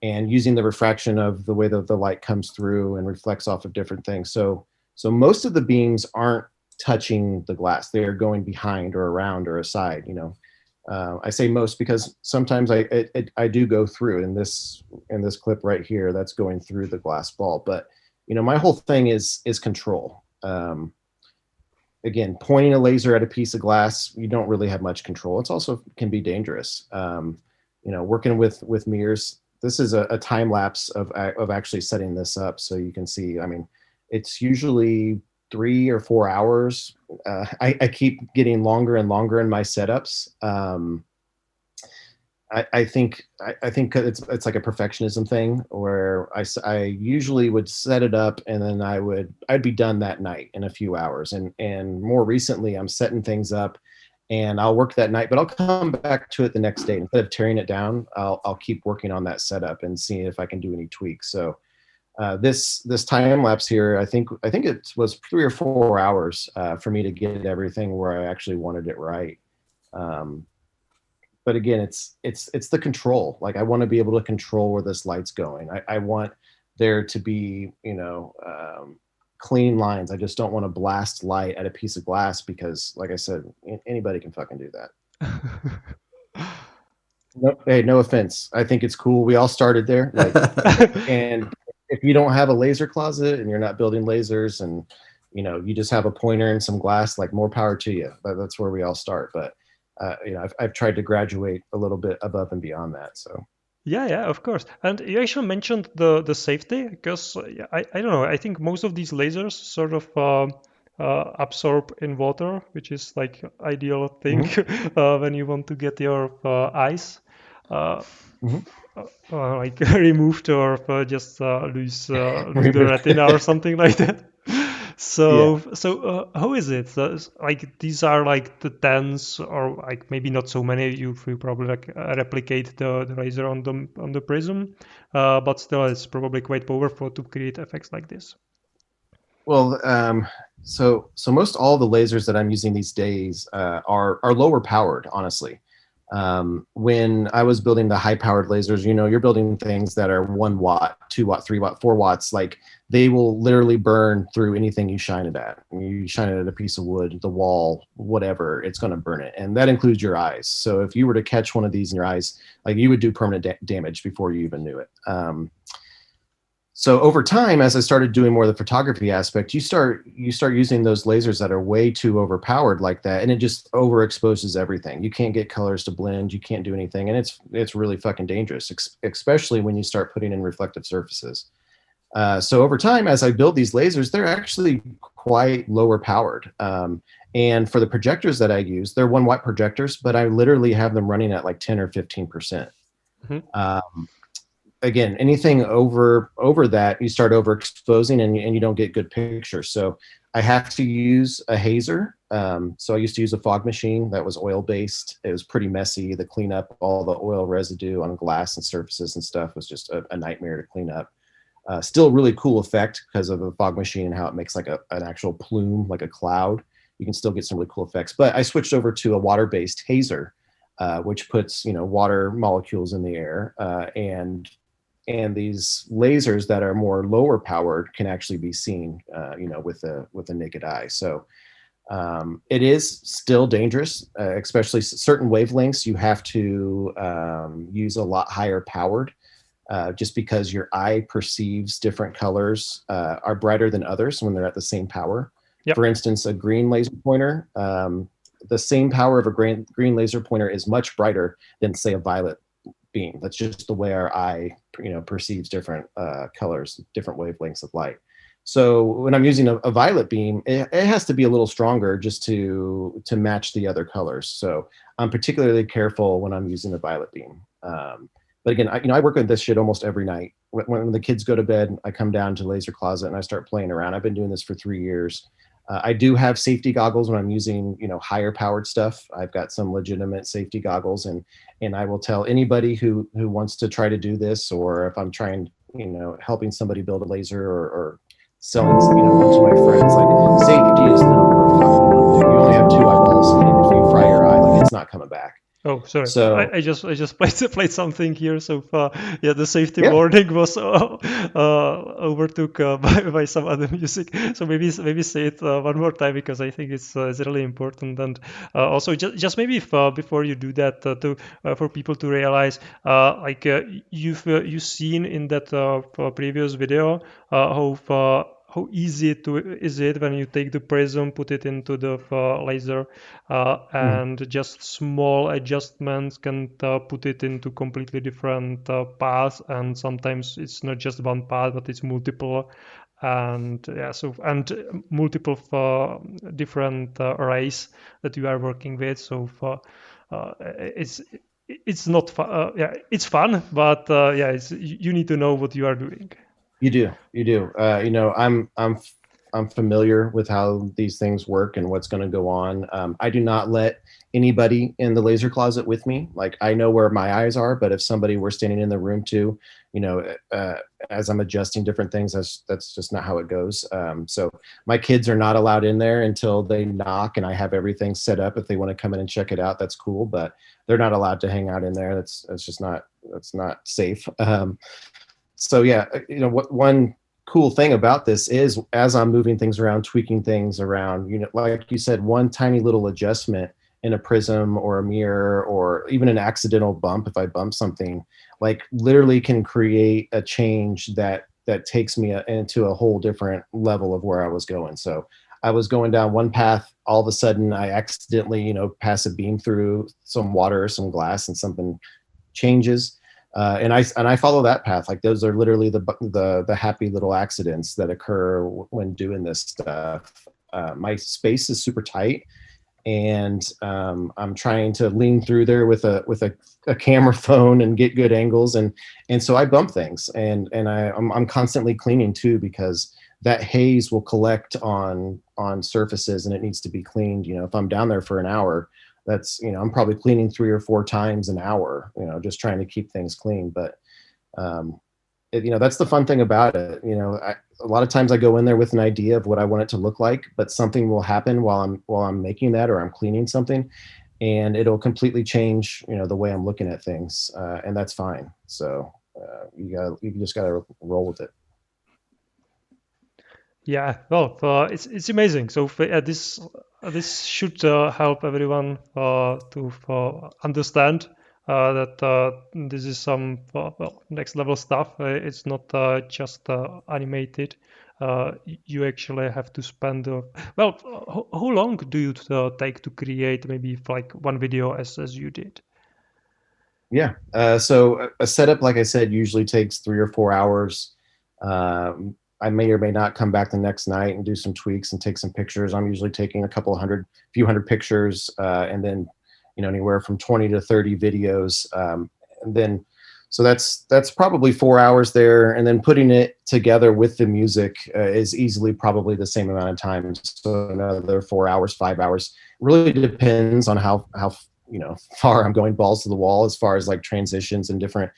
and using the refraction of the way that the light comes through and reflects off of different things. So most of the beams aren't touching the glass; they are going behind or around or aside. I say most because sometimes I do go through in this clip right here, that's going through the glass ball. But my whole thing is control. Again, pointing a laser at a piece of glass, you don't really have much control. It's also can be dangerous. Working with mirrors, this is a time lapse of actually setting this up, so you can see. I mean, it's usually 3 or 4 hours. I keep getting longer and longer in my setups. I think it's like a perfectionism thing where I usually would set it up, and then I'd be done that night in a few hours. And more recently, I'm setting things up, and I'll work that night, but I'll come back to it the next day. Instead of tearing it down, I'll keep working on that setup and seeing if I can do any tweaks. So this time lapse here, I think it was 3 or 4 hours for me to get everything where I actually wanted it right. But again, it's the control. Like, I want to be able to control where this light's going. I want there to be clean lines. I just don't want to blast light at a piece of glass because, like I said, anybody can fucking do that. No, hey, no offense. I think it's cool. We all started there. Like, and if you don't have a laser closet and you're not building lasers, and you just have a pointer and some glass, like, more power to you. That's where we all start. But I've tried to graduate a little bit above and beyond that. So Yeah, of course. And you actually mentioned the safety, because I don't know. I think most of these lasers sort of absorb in water, which is like ideal thing when you want to get your eyes Mhm. like removed, or just lose the Remove. retina or something like that. Yeah. So how is it? Like, these are like the tens, or like maybe not so many. You probably like replicate the laser on the prism, but still it's probably quite powerful to create effects like this. Well, so most all the lasers that I'm using these days are lower powered, honestly. When I was building the high powered lasers, you're building things that are 1 watt, 2 watt, 3 watt, 4 watts. Like, they will literally burn through anything you shine it at. You shine it at a piece of wood, the wall, whatever, it's going to burn it. And that includes your eyes. So if you were to catch one of these in your eyes, like, you would do permanent damage before you even knew it. So over time, as I started doing more of the photography aspect, you start using those lasers that are way too overpowered like that, and it just overexposes everything. You can't get colors to blend, you can't do anything, and it's really fucking dangerous, especially when you start putting in reflective surfaces. So over time, as I build these lasers, they're actually quite lower powered. And for the projectors that I use, they're 1 watt projectors, but I literally have them running at like 10 or 15%. Again, anything over that, you start overexposing, and you don't get good pictures. So I have to use a hazer. So I used to use a fog machine that was oil based. It was pretty messy. The cleanup, all the oil residue on glass and surfaces and stuff, was just a nightmare to clean up. Still really cool effect because of the fog machine and how it makes like an actual plume, like a cloud. You can still get some really cool effects. But I switched over to a water-based hazer, which puts water molecules in the air, and these lasers that are more lower powered can actually be seen, with a naked eye. So it is still dangerous, especially certain wavelengths. You have to use a lot higher powered, just because your eye perceives different colors are brighter than others when they're at the same power. Yep. For instance, a green laser pointer, the same power of a green laser pointer is much brighter than, say, a violet beam. That's just the way our eye, perceives different colors, different wavelengths of light. So when I'm using a violet beam, it has to be a little stronger just to match the other colors. So I'm particularly careful when I'm using a violet beam. But again, I work with this shit almost every night. When the kids go to bed, I come down to the laser closet and I start playing around. I've been doing this for 3 years. I do have safety goggles when I'm using, higher powered stuff. I've got some legitimate safety goggles, and I will tell anybody who wants to try to do this, or if I'm trying, helping somebody build a laser, or selling, one to my friends, like, safety is number one. You only have 2 eyeballs, and if you fry your eye, like, it's not coming back. Oh, sorry. So I just played something here. So yeah, the safety yeah, warning was overtook by some other music. So maybe say it one more time, because I think it's really important. And also just maybe if, before you do that, to for people to realize, you've seen in that previous video how easy is it when you take the prism, put it into the laser, and just small adjustments can put it into completely different paths. And sometimes it's not just one path, but it's multiple. And yeah, so, and multiple different arrays that you are working with. So it's not yeah, it's fun, but yeah, you need to know what you are doing. you do. I'm familiar with how these things work and what's going to go on. I do not let anybody in the laser closet with me. Like, I know where my eyes are, but if somebody were standing in the room too, as I'm adjusting different things, that's just not how it goes. So my kids are not allowed in there until they knock, and I have everything set up. If they want to come in and check it out, that's cool, but they're not allowed to hang out in there. That's not safe. So yeah, what one cool thing about this is, as I'm moving things around, tweaking things around, like you said, one tiny little adjustment in a prism or a mirror, or even an accidental bump, if I bump something, like, literally can create a change that that takes me into a whole different level of where I was going. So I was going down one path. All of a sudden, I accidentally, pass a beam through some water, some glass, and something changes. And I follow that path. Like those are literally the happy little accidents that occur when doing this stuff. My space is super tight, and I'm trying to lean through there with a camera phone and get good angles, and so I bump things, and I'm constantly cleaning too, because that haze will collect on surfaces and it needs to be cleaned. If I'm down there for an hour, that's I'm probably cleaning 3 or 4 times an hour, just trying to keep things clean. But that's the fun thing about it. A lot of times I go in there with an idea of what I want it to look like, but something will happen while I'm making that, or I'm cleaning something, and it'll completely change the way I'm looking at things, and that's fine. So you just gotta roll with it. Yeah, well, it's amazing. So this should help everyone to understand that this is some next level stuff. It's not just animated. You actually have to spend how long do you take to create maybe like one video as you did? Yeah. So a setup, like I said, usually takes 3 or 4 hours. I may or may not come back the next night and do some tweaks and take some pictures. I'm usually taking few hundred pictures, and then, anywhere from 20 to 30 videos. And then, so that's probably 4 hours there. And then putting it together with the music is easily probably the same amount of time. So another 4 hours, 5 hours. Really depends on how far I'm going balls to the wall as far as like transitions and different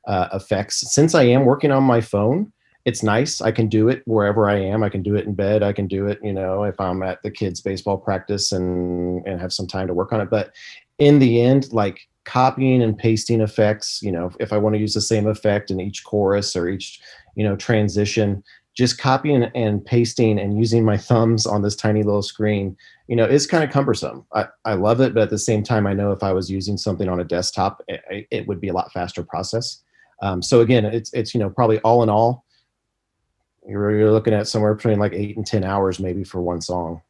effects. Since I am working on my phone, it's nice. I can do it wherever I am. I can do it in bed. I can do it, if I'm at the kids' baseball practice and have some time to work on it. But in the end, like copying and pasting effects, if I want to use the same effect in each chorus or each, transition, just copying and pasting and using my thumbs on this tiny little screen, is kind of cumbersome. I love it, but at the same time, I know if I was using something on a desktop, it would be a lot faster process. So again, it's probably all in all, you're looking at somewhere between like 8 and 10 hours maybe for one song.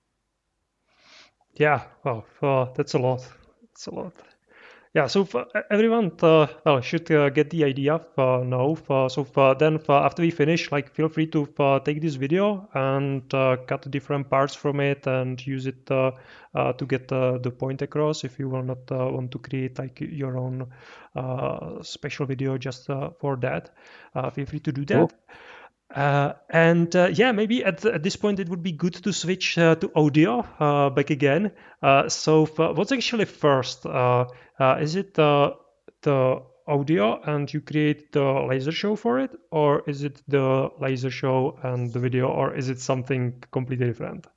Yeah, well, that's a lot. That's a lot. Yeah, so everyone should get the idea now. Then after we finish, like feel free to take this video and cut different parts from it and use it to get the point across. If you will not want to create like your own special video just for that, feel free to do that. Cool. Maybe at this point it would be good to switch to audio back again. So what's actually first? Is it the audio and you create the laser show for it, or is it the laser show and the video, or is it something completely different?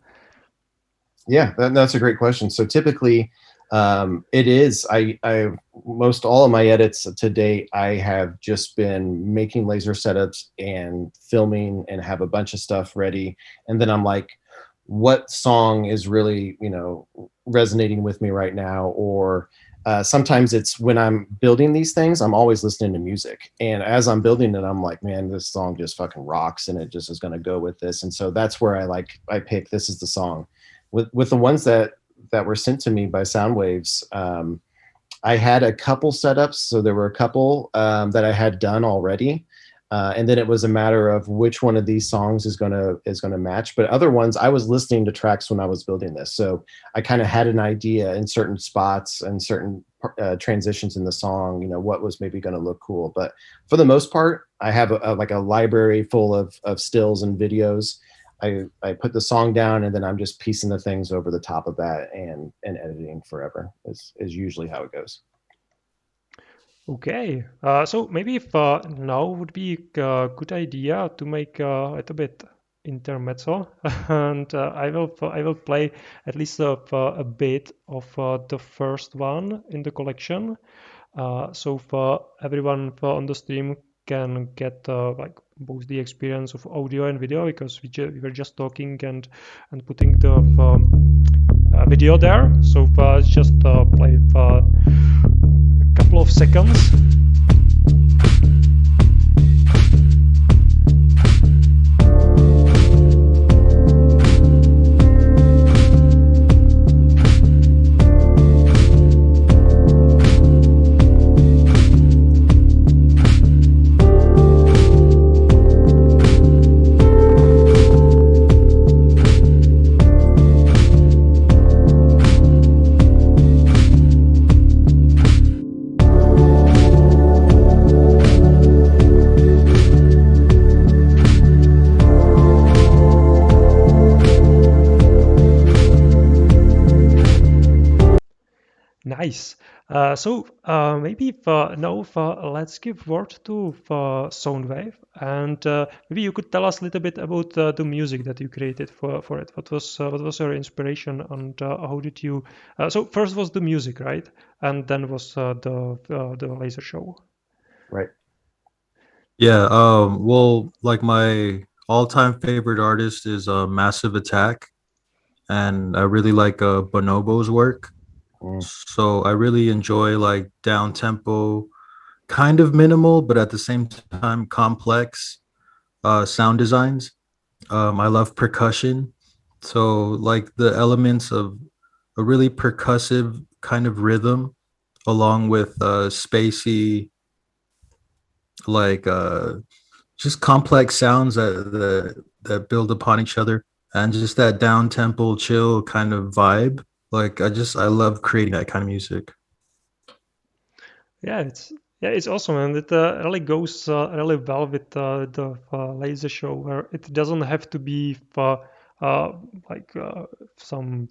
Yeah, that's a great question. So typically, it is. I most all of my edits to date, I have just been making laser setups and filming and have a bunch of stuff ready, and then I'm like, what song is really resonating with me right now? Or sometimes it's when I'm building these things, I'm always listening to music, and as I'm building it, I'm like, man, this song just fucking rocks, and it just is going to go with this. And so that's where I pick, this is the song. With the ones that were sent to me by Soundwaves, I had a couple setups. So there were a couple that I had done already, and then it was a matter of which one of these songs is gonna match. But other ones, I was listening to tracks when I was building this, so I kind of had an idea in certain spots and certain transitions in the song, what was maybe going to look cool. But for the most part, I have like a library full of stills and videos. I put the song down, and then I'm just piecing the things over the top of that and editing forever is usually how it goes. Okay, so maybe if now would be a good idea to make a little bit intermezzo, and I will play at least a bit of the first one in the collection, so for everyone on the stream can get like both the experience of audio and video, because we were just talking and putting the video there. So let's just play a couple of seconds. Nice. So maybe now let's give word to Soundwave, and maybe you could tell us a little bit about the music that you created for it. What was your inspiration, and how did you? So first was the music, right, and then was the laser show. Right. Yeah, well, like my all-time favorite artist is Massive Attack, and I really like Bonobo's work. Mm. So I really enjoy like down tempo, kind of minimal, but at the same time complex sound designs. I love percussion. So like the elements of a really percussive kind of rhythm along with spacey like just complex sounds that build upon each other and just that down tempo chill kind of vibe. Like I love creating that kind of music. Yeah, it's awesome, and it really goes really well with the laser show, where it doesn't have to be uh, like some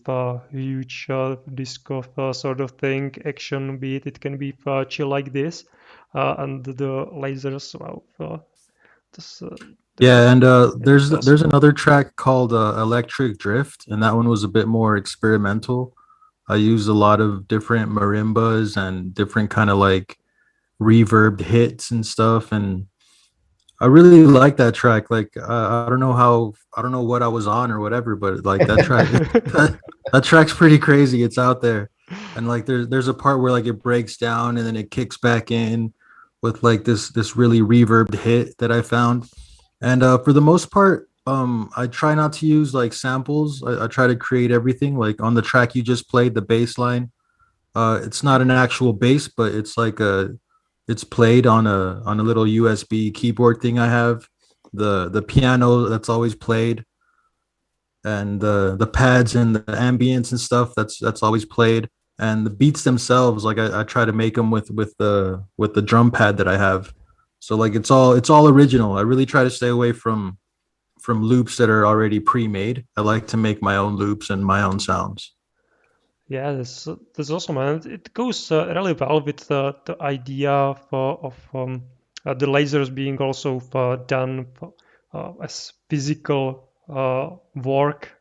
huge disco sort of thing, action beat. It can be chill like this, and the lasers, well, this, Yeah, and it's there's awesome. another track called Electric Drift, and that one was a bit more experimental. I used a lot of different marimbas and different kind of like reverbed hits and stuff, and I really like that track. Like I don't know how I don't know what I was on or whatever, but like that track that track's pretty crazy. It's out there. And like there's a part where like it breaks down and then it kicks back in with like this really reverbed hit that I found. And for the most part, I try not to use like samples. I try to create everything. Like on the track you just played, the bass line, it's not an actual bass, but it's played on a little USB keyboard thing I have. The piano that's always played, and the pads and the ambience and stuff that's always played. And the beats themselves, like I try to make them with the drum pad that I have. So like it's all original. I really try to stay away from loops that are already pre-made. I like to make my own loops and my own sounds. Yeah, that's awesome, and it goes really well with the idea of the lasers being also done as physical work,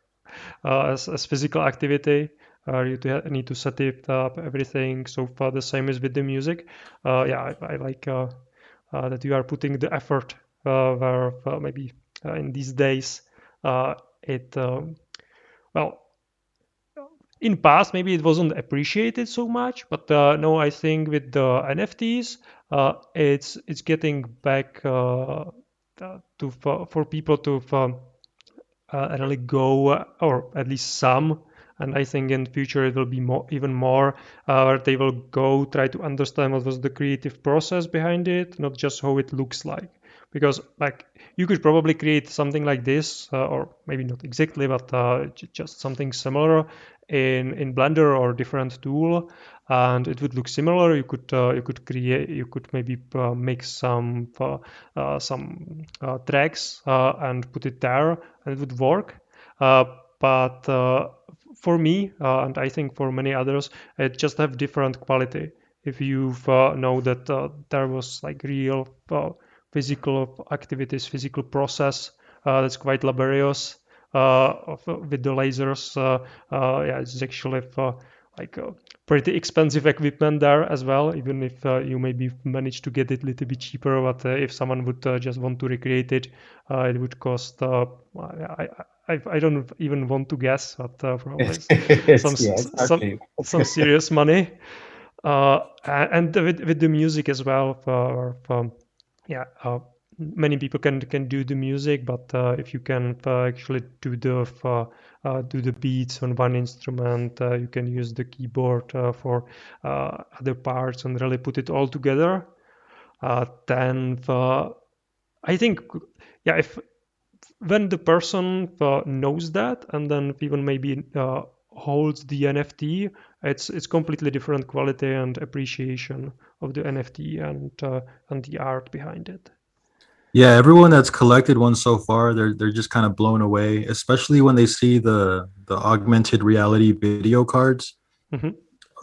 as physical activity. Need to set it up, everything. So far, the same is with the music. Yeah, I like that you are putting the effort where maybe in these days it well in past maybe it wasn't appreciated so much, but no, I think with the nfts it's getting back to for people to really go or at least some, and I think in future it will be more, even more, where they will go try to understand what was the creative process behind it, not just how it looks like. Because like you could probably create something like this or maybe not exactly, but just something similar in blender or different tool, and it would look similar. You could create, you could maybe make some tracks and put it there, and it would work. Uh, but for me, and I think for many others, it just have different quality. If you know that there was like real physical activities, physical process that's quite laborious with the lasers, yeah, it's actually like pretty expensive equipment there as well, even if you maybe manage to get it a little bit cheaper. But if someone would just want to recreate it, it would cost, I don't even want to guess, but probably some, Yeah, it's not some, cheap. some serious money. And with the music as well, yeah, many people can do the music, but if you can actually do the beats on one instrument, you can use the keyboard for other parts and really put it all together. Then I think, yeah, if when the person knows that and then even maybe holds the NFT, it's completely different quality and appreciation of the NFT and the art behind it. Yeah, everyone that's collected one so far, they're just kind of blown away, especially when they see the augmented reality video cards. Hmm.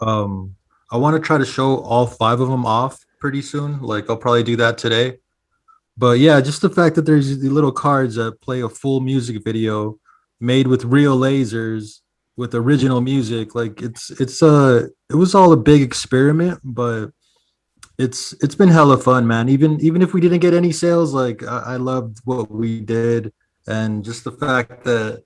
Um, I want to try to show all 5 of them off pretty soon. Like I'll probably do that today. But yeah, just the fact that there's the little cards that play a full music video made with real lasers with original music, like it was all a big experiment, but it's been hella fun, man. Even if we didn't get any sales, like I loved what we did, and just the fact that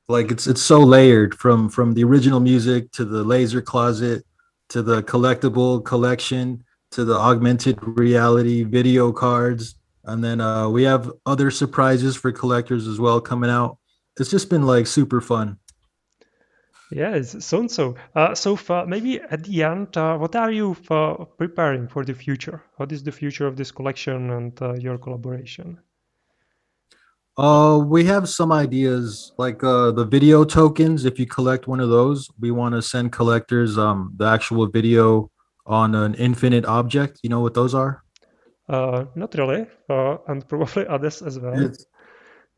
like it's so layered from the original music to the laser closet to the collectible collection to the augmented reality video cards, and then we have other surprises for collectors as well coming out. It's just been like super fun. Yeah, it sounds so. So maybe at the end, what are you preparing for the future? What is the future of this collection and your collaboration? We have some ideas like the video tokens. If you collect one of those, we want to send collectors the actual video on an infinite object. You know what those are? Not really, and probably others as well. It's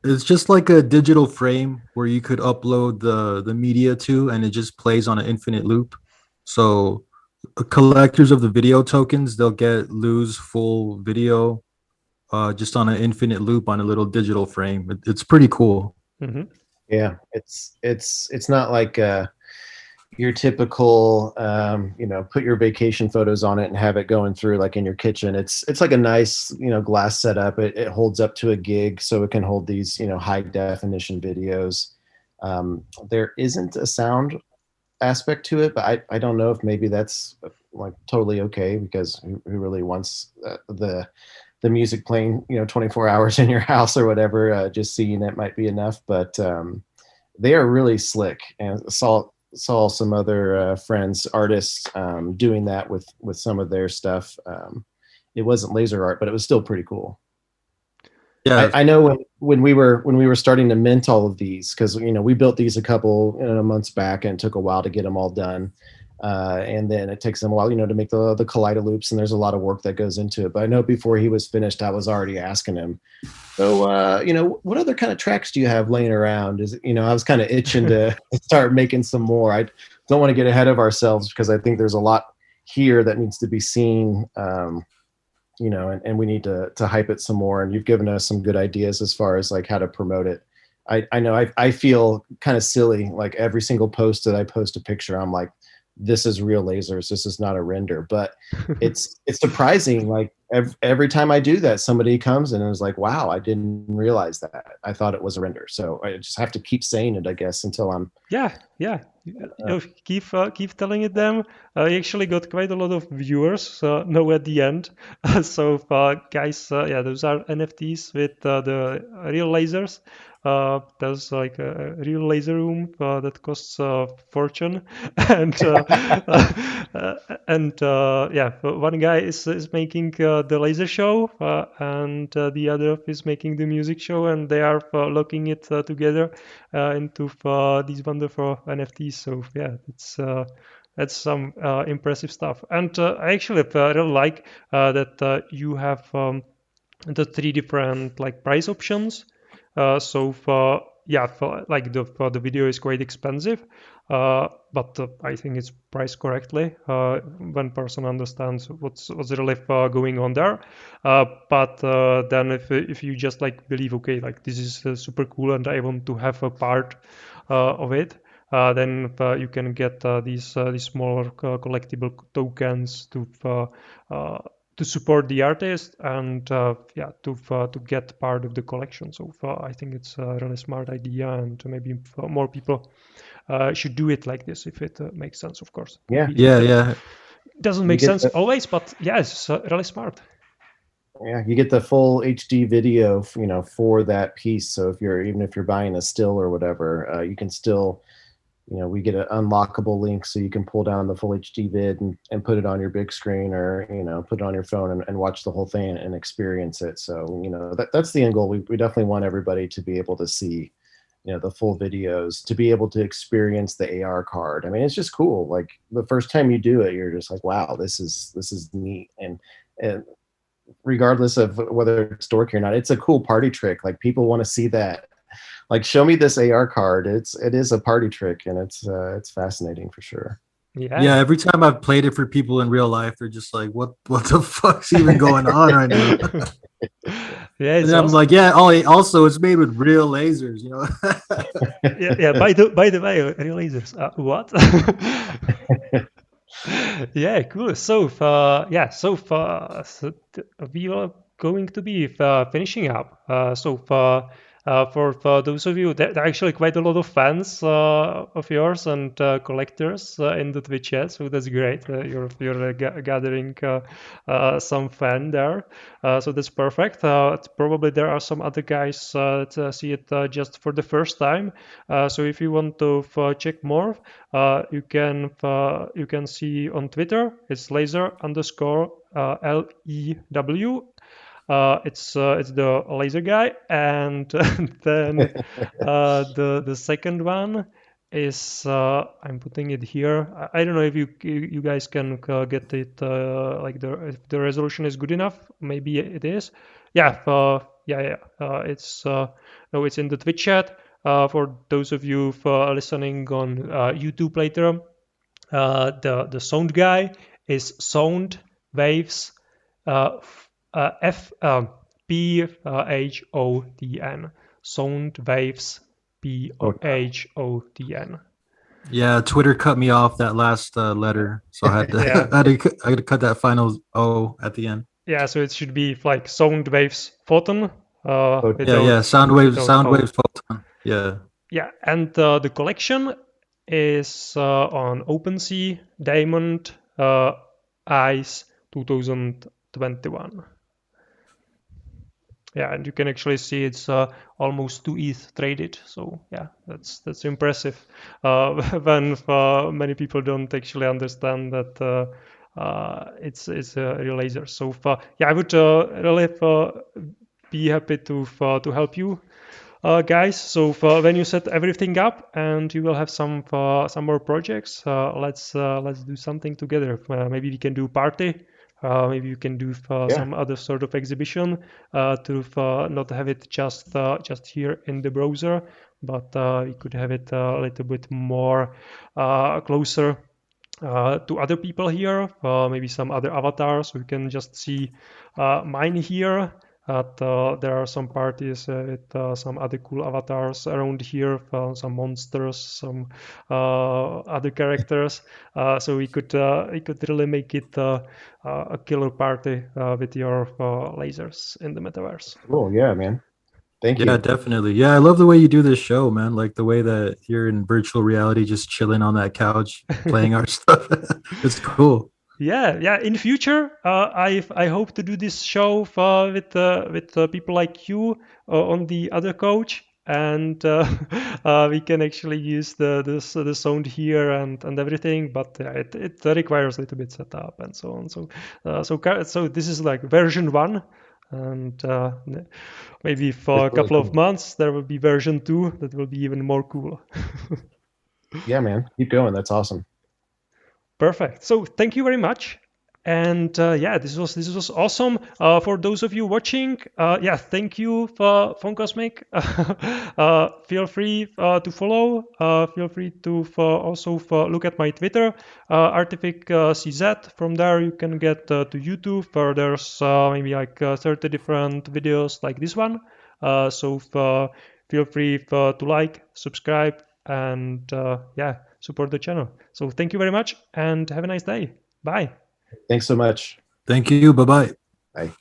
it's just like a digital frame where you could upload the media to, and it just plays on an infinite loop. So collectors of the video tokens, they'll get lose full video just on an infinite loop on a little digital frame. It's pretty cool. Hmm. Yeah, it's not like your typical put your vacation photos on it and have it going through like in your kitchen. It's like a nice glass setup. It holds up to a gig, so it can hold these high definition videos. There isn't a sound aspect to it, but I don't know if maybe that's like totally okay, because who really wants the music playing 24 hours in your house or whatever. Just seeing it might be enough, but they are really slick, and saw some other friends, artists, doing that with some of their stuff. It wasn't laser art, but it was still pretty cool. Yeah, I know when we were starting to mint all of these, because we built these a couple months back, and it took a while to get them all done. And then it takes them a while, to make the Kaleido loops, and there's a lot of work that goes into it. But I know before he was finished, I was already asking him, so what other kind of tracks do you have laying around? Is I was kind of itching to start making some more. I don't want to get ahead of ourselves, because I think there's a lot here that needs to be seen. And we need to hype it some more. And you've given us some good ideas as far as like how to promote it. I know I feel kind of silly, like every single post that I post a picture, I'm like, this is real lasers. This is not a render. But it's surprising. Like every time I do that, somebody comes and is like, wow, I didn't realize that. I thought it was a render. So I just have to keep saying it, I guess, until I'm Yeah. Keep telling it them. I actually got quite a lot of viewers now at the end. So guys, yeah, those are NFTs with the real lasers. There's like a real laser room that costs a fortune, and yeah, one guy is making the laser show, and the other is making the music show, and they are locking it together into these wonderful NFTs. So yeah, it's that's some impressive stuff. And I actually really like that you have the three different like price options. So for yeah, for the video is quite expensive, but I think it's priced correctly when person understands what's really going on there. But then if you just like believe, okay, like this is super cool and I want to have a part of it, then you can get these smaller collectible tokens to support the artist and yeah, to get part of the collection. So I think it's a really smart idea, and maybe more people should do it like this if it makes sense. Of course, yeah. yeah. it doesn't You make get sense the always, but yeah, it's really smart. Yeah, you get the full HD video, for that piece. So even if you're buying a still or whatever, you can still, we get an unlockable link, so you can pull down the full HD vid and put it on your big screen, or put it on your phone and watch the whole thing and experience it. So that's the end goal. We definitely want everybody to be able to see the full videos, to be able to experience the AR card. I mean, it's just cool. Like the first time you do it, you're just like, wow, this is neat. And regardless of whether it's dorky or not, it's a cool party trick. Like people want to see that. Like, show me this AR card. It is a party trick, and it's fascinating for sure. Yeah, every time I've played it for people in real life, they're just like, "What the fuck's even going on right now?" Yeah, And it's then I'm awesome. like, "Yeah, also it's made with real lasers, you know." Yeah. By the way, real lasers. What? Yeah, cool. So, we are going to be finishing up. For those of you, there are actually quite a lot of fans of yours and collectors in the Twitch chat. So that's great. You're gathering some fan there. So that's perfect. Probably there are some other guys that see it just for the first time. So if you want to check more, you can see on Twitter. It's laser underscore LEW. It's the laser guy, and then the second one is I'm putting it here. I don't know if you guys can get it like if the resolution is good enough. Maybe it is. Yeah, yeah. It's no, it's in the Twitch chat. For those of you listening on YouTube later, the sound guy is sound waves F PHOTN, sound waves PHOTN. Yeah, Twitter cut me off that last letter, so I had to Yeah, I had to cut that final O at the end. yeah. So it should be like sound waves photon Yeah, yeah, without sound O. waves, photon. Yeah. Yeah, and the collection is on OpenSea Diamond Ice 2021. Yeah, and you can actually see it's almost 2 ETH traded. So yeah, that's impressive. When many people don't actually understand that it's a real laser. So yeah, I would really be happy to help you guys. So when you set everything up and you will have some more projects, let's do something together. Maybe we can do party. Maybe you can do Yeah. some other sort of exhibition to not have it just here in the browser, but we could have it a little bit more closer to other people here, maybe some other avatars. We can just see mine here. There are some parties with some other cool avatars around here, some monsters, some other characters. So we could really make it a killer party with your lasers in the metaverse. Cool. Yeah, man. Thank Yeah, you. definitely. Yeah, I love the way you do this show, man. Like the way that you're in virtual reality, just chilling on that couch, playing our stuff. It's cool. Yeah. In future, I hope to do this show with people like you on the other couch, and we can actually use the sound here and everything. But it requires a little bit setup and so on. So this is like version 1, and maybe for It's a really couple of cool. months there will be version 2 that will be even more cool. Yeah, man. Keep going. That's awesome. Perfect. So thank you very much. And yeah, this was awesome. For those of you watching, yeah, thank you for Phone Cosmic. Feel free to follow. Feel free to also look at my Twitter, Artific CZ. From there, you can get to YouTube, where there's maybe like 30 different videos like this one. So feel free to like, subscribe, and yeah, support the channel. So thank you very much and have a nice day. Bye. Thanks so much. Thank you. Bye bye. Bye.